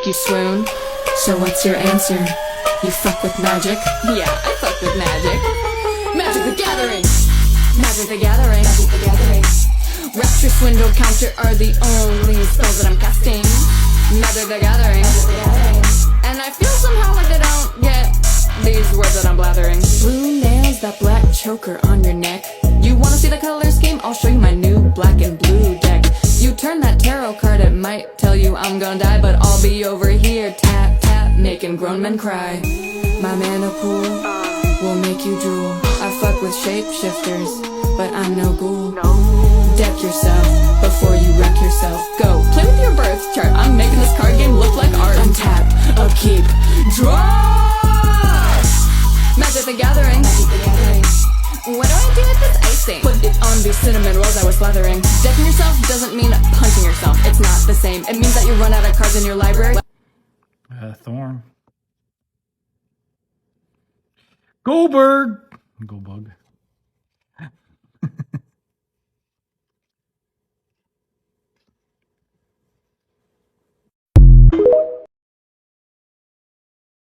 make you swoon. So what's your answer? You fuck with magic? Yeah, I fuck with magic. Magic the Gathering! Magic the Gathering. Magic the Gathering. Rapture, swindle, counter are the only spells that I'm casting. Magic the Gathering. Magic the Gathering. And I feel somehow like I don't get these words that I'm blathering. Blue nails, that black choker on your neck. You wanna see the color scheme? I'll show you my new black and blue deck. You turn that tarot card, it might tell you I'm gonna die, but I'll be over here, tap, tap, making grown men cry. My mana pool will make you drool. I fuck with shapeshifters, but I'm no ghoul. Deck yourself before you wreck yourself. Go, play with your birth chart. I'm making this card game look like art. Untap, upkeep, draw! Magic the Gathering. Magic the Gathering. What do I do with this icing? Put it on these cinnamon rolls I was slathering. Decking yourself doesn't mean punching yourself. It's not the same. It means that you run out of cards in your library. Thorn. Go bird. Go bug.